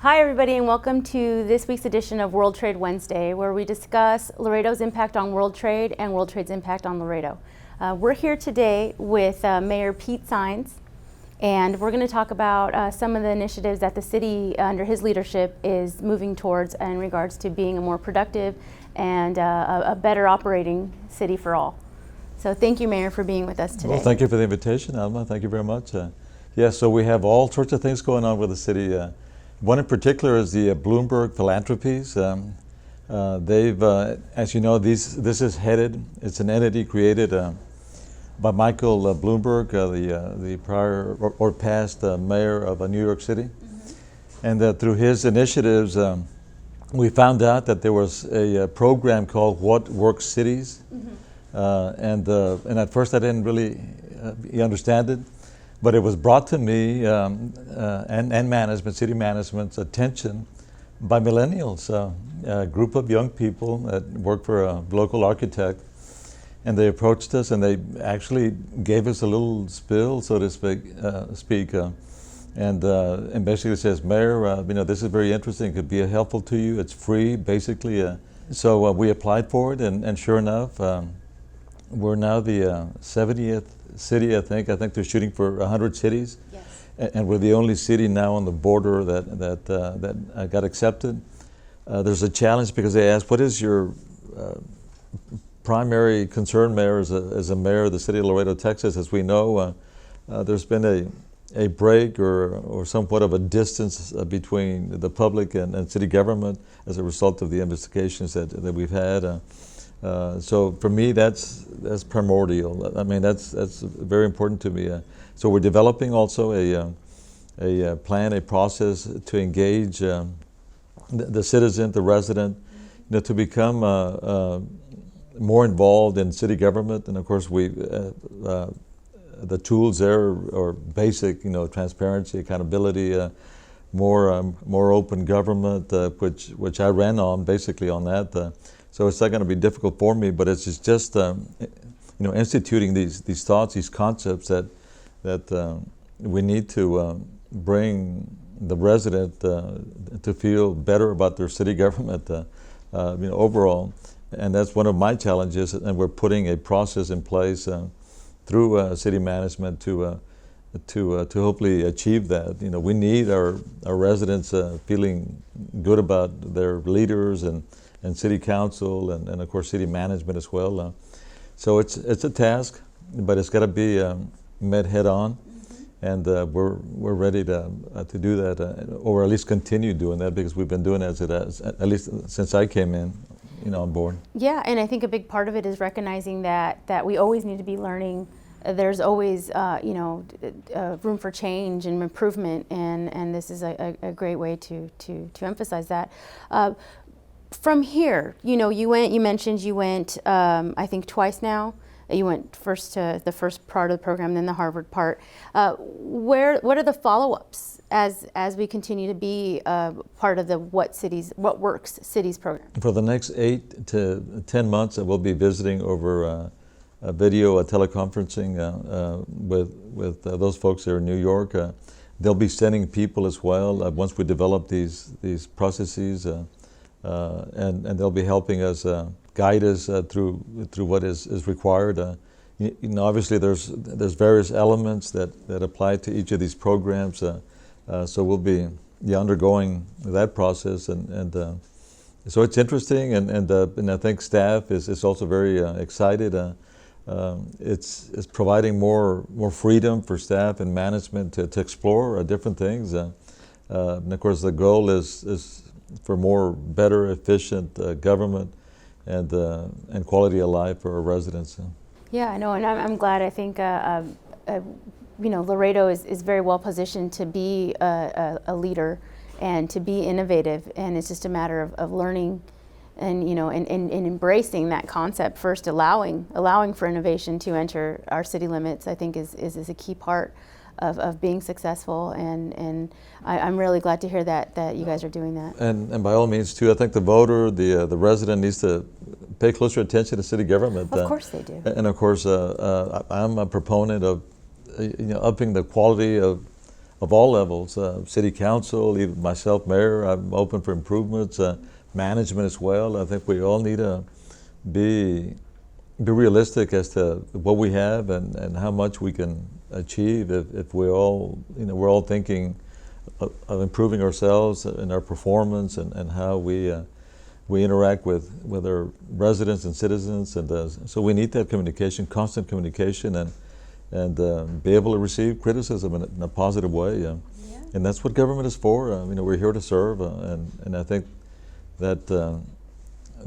Hi everybody, and welcome to this week's edition of World Trade Wednesday, where we discuss Laredo's impact on world trade and world trade's impact on Laredo. We're here today with Mayor Pete Saenz, and we're going to talk about some of the initiatives that the city under his leadership is moving towards in regards to being a more productive and a better operating city for all. So thank you, Mayor, for being with us today. Well, thank you for the invitation, Alma. Thank you very much. So we have all sorts of things going on with the city. One in particular is the Bloomberg Philanthropies. They've, as you know, this is headed, it's an entity created by Michael Bloomberg, the prior or past mayor of New York City. Mm-hmm. And through his initiatives, we found out that there was a program called What Works Cities. Mm-hmm. And at first I didn't really understand it. But it was brought to me and management, city management's attention by millennials, a group of young people that work for a local architect. And they approached us and they actually gave us a little spill, so to speak, and basically says, Mayor, this is very interesting, it could be helpful to you, it's free, basically. So we applied for it, and sure enough, we're now the 70th city, I think they're shooting for 100 cities. Yes. And we're the only city now on the border that got accepted. There's a challenge because they asked, what is your primary concern, Mayor, as a mayor of the city of Laredo, Texas? As we know, there's been a break or somewhat of a distance between the public and city government as a result of the investigations that we've had. So for me, that's primordial. I mean, that's very important to me. So we're developing also a plan, a process to engage the citizen, the resident, to become more involved in city government. And of course, the tools there are basic, transparency, accountability, more open government, which I ran on basically on that. So it's not going to be difficult for me, but it's just instituting these thoughts, these concepts that we need to bring the resident to feel better about their city government, overall. And that's one of my challenges, and we're putting a process in place through city management to hopefully achieve that. We need our residents feeling good about their leaders and city council and of course city management as well. So it's a task, but it's got to be met head on, and we're ready to do that, or at least continue doing that, because we've been doing it at least since I came in, on board. Yeah, and I think a big part of it is recognizing that we always need to be learning. There's always room for change and improvement, and this is a great way to emphasize that. From here, you mentioned you went, I think twice now. You went first to the first part of the program, then the Harvard part. What are the follow-ups as we continue to be part of the What Works Cities program? For the next 8 to 10 months, I will be visiting over video teleconferencing with those folks there in New York. They'll be sending people as well once we develop these processes. And they'll be helping us, guide us through what is required. Obviously there's various elements that apply to each of these programs. So we'll be undergoing that process, and so it's interesting, and I think staff is also very excited. It's providing more freedom for staff and management to explore different things. And of course the goal is for better, efficient government and quality of life for our residents. Yeah, I know, and I'm glad. I think Laredo is very well positioned to be a leader and to be innovative, and it's just a matter of learning and embracing that concept first, allowing for innovation to enter our city limits. I think is a key part of being successful, and I'm really glad to hear that you guys are doing that. And by all means too, I think the voter, the resident needs to pay closer attention to city government. Of course they do. And of course, I'm a proponent of upping the quality of of all levels, city council, even myself, mayor. I'm open for improvements, management as well. I think we all need to be realistic as to what we have and how much we can achieve if we all, we're all thinking of improving ourselves and our performance and how we interact with our residents and citizens, and so we need that communication, constant communication, and be able to receive criticism in a positive way. And that's what government is for. We're here to serve, and I think that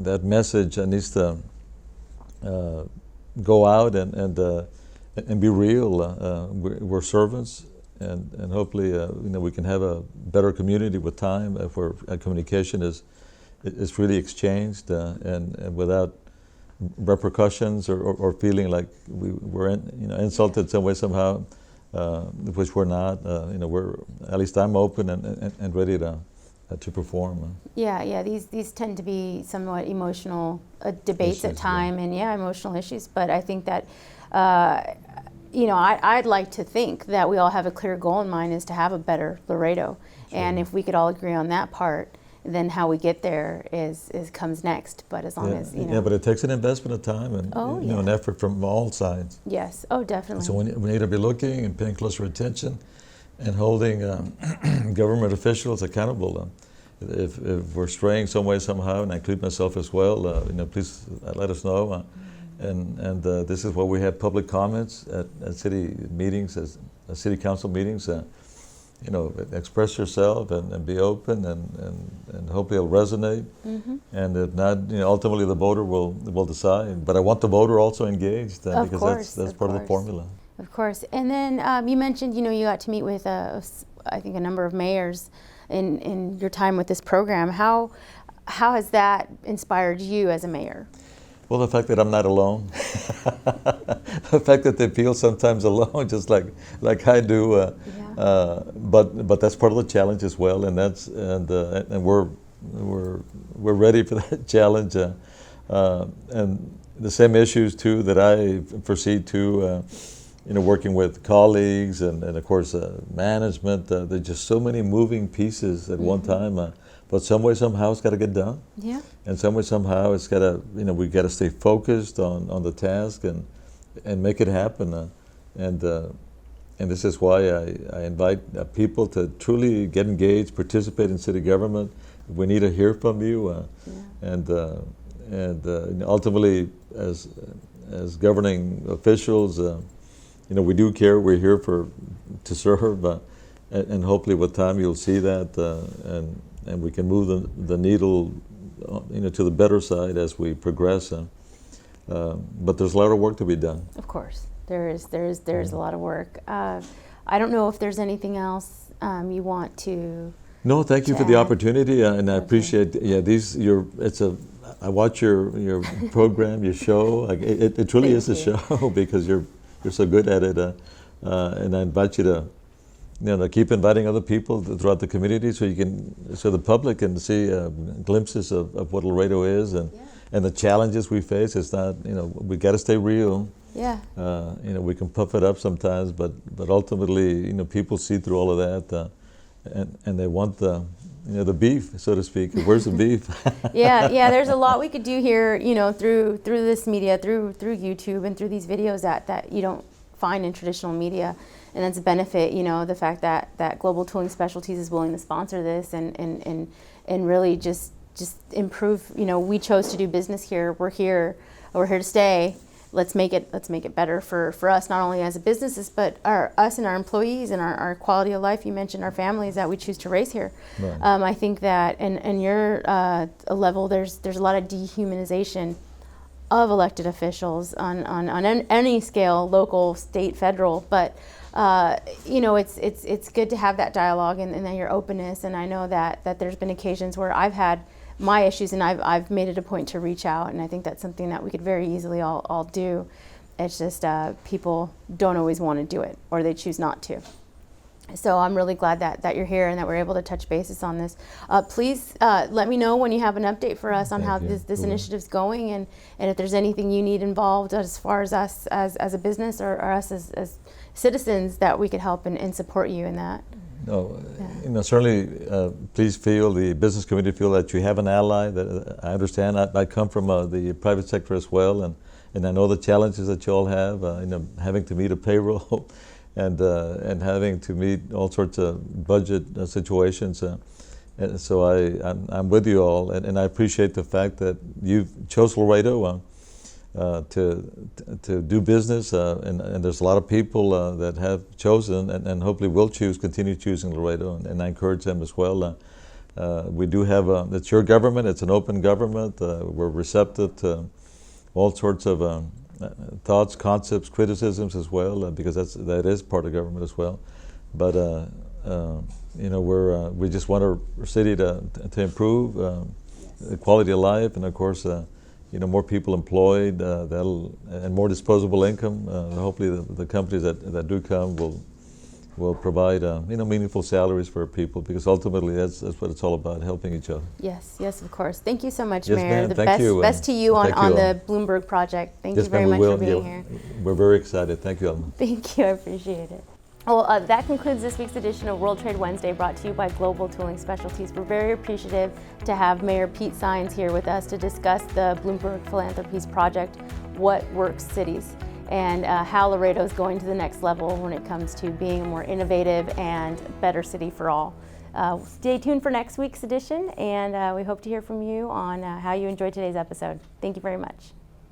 that message needs to go out and be real. We're servants, and hopefully we can have a better community with time if our communication is really exchanged and without repercussions or feeling like we're insulted some way somehow, which we're not. We're, at least I'm open and ready to perform. Yeah. These tend to be somewhat emotional debates issues, at time, and emotional issues. But I think that I'd like to think that we all have a clear goal in mind, is to have a better Laredo, and if we could all agree on that part, then how we get there is comes next. But as long as but it takes an investment of time and an effort from all sides. Yes, definitely. So we need to be looking and paying closer attention and holding government officials accountable. If we're straying some way somehow, and I include myself as well, please let us know. And this is why we have public comments at city meetings, as city council meetings. Express yourself and be open, and hopefully it'll resonate. And if not, ultimately the voter will decide. But I want the voter also engaged, because that's part of the formula. Of course. And then you mentioned, you got to meet with, I think, a number of mayors in your time with this program. How has that inspired you as a mayor? Well, the fact that I'm not alone, the fact that they feel sometimes alone, just like I do. But that's part of the challenge as well, and we're ready for that challenge. And the same issues too that I foresee too. Working with colleagues and of course management. There's just so many moving pieces at one time. But some way, somehow, it's got to get done. Yeah. And some way, somehow, it's got to, we got to stay focused on the task and make it happen. And this is why I invite people to truly get engaged, participate in city government. We need to hear from you. And ultimately, as governing officials, we do care. We're here to serve. And hopefully, with time, you'll see that. And we can move the needle, to the better side as we progress. But there's a lot of work to be done. Of course, there is a lot of work. I don't know if there's anything else you want to. No, thank you for the opportunity, and I appreciate. I watch your program, your show. It truly is a show because you're so good at it, and I invite you to. Keep inviting other people throughout the community so the public can see glimpses of what Laredo is and the challenges we face. It's not, we got to stay real. Yeah. We can puff it up sometimes, but ultimately, people see through all of that, and they want the beef, so to speak. Where's the beef? Yeah. There's a lot we could do here, through this media, through YouTube, and through these videos that you don't find in traditional media. And that's a benefit, the fact that Global Tooling Specialties is willing to sponsor this and really just improve. We chose to do business here. We're here to stay. Let's make it better for us, not only as a businesses, but us and our employees and our quality of life. You mentioned our families that we choose to raise here. Right. I think that in your level, there's a lot of dehumanization of elected officials on any scale, local, state, federal, but. It's good to have that dialogue and then your openness. And I know that there's been occasions where I've had my issues and I've made it a point to reach out. And I think that's something that we could very easily all do. It's just people don't always want to do it, or they choose not to. So I'm really glad that you're here and that we're able to touch bases on this. Please let me know when you have an update for us on how this initiative's going, and if there's anything you need involved as far as us as a business or us as citizens that we could help and support you in that. No, Yeah. certainly, please feel, the business community feel that you have an ally. That I understand. I come from the private sector as well, and I know the challenges that you all have. Having to meet a payroll, and having to meet all sorts of budget situations. And so I'm with you all, and I appreciate the fact that you chose Laredo to do business, and there's a lot of people that have chosen and hopefully will continue choosing Laredo, and I encourage them as well. We do have it's your government, it's an open government. We're receptive to all sorts of thoughts, concepts, criticisms as well, because that is part of government as well. But we just want our city to improve the quality of life, and of course, more people employed, and more disposable income. Hopefully, the companies that do come will provide meaningful salaries for people, because ultimately that's what it's all about, helping each other. Yes, of course. Thank you so much, Yes, Mayor. ma'am. The Thank you. best to you on Thank you all. the Bloomberg project. Thank Yes, you very ma'am, much for being here. We're very excited. Thank you, Alma. Thank you, I appreciate it. Well, that concludes this week's edition of World Trade Wednesday, brought to you by Global Tooling Specialties. We're very appreciative to have Mayor Pete Saenz here with us to discuss the Bloomberg Philanthropies project, What Works Cities, and how Laredo is going to the next level when it comes to being a more innovative and better city for all. Stay tuned for next week's edition, and we hope to hear from you on how you enjoyed today's episode. Thank you very much.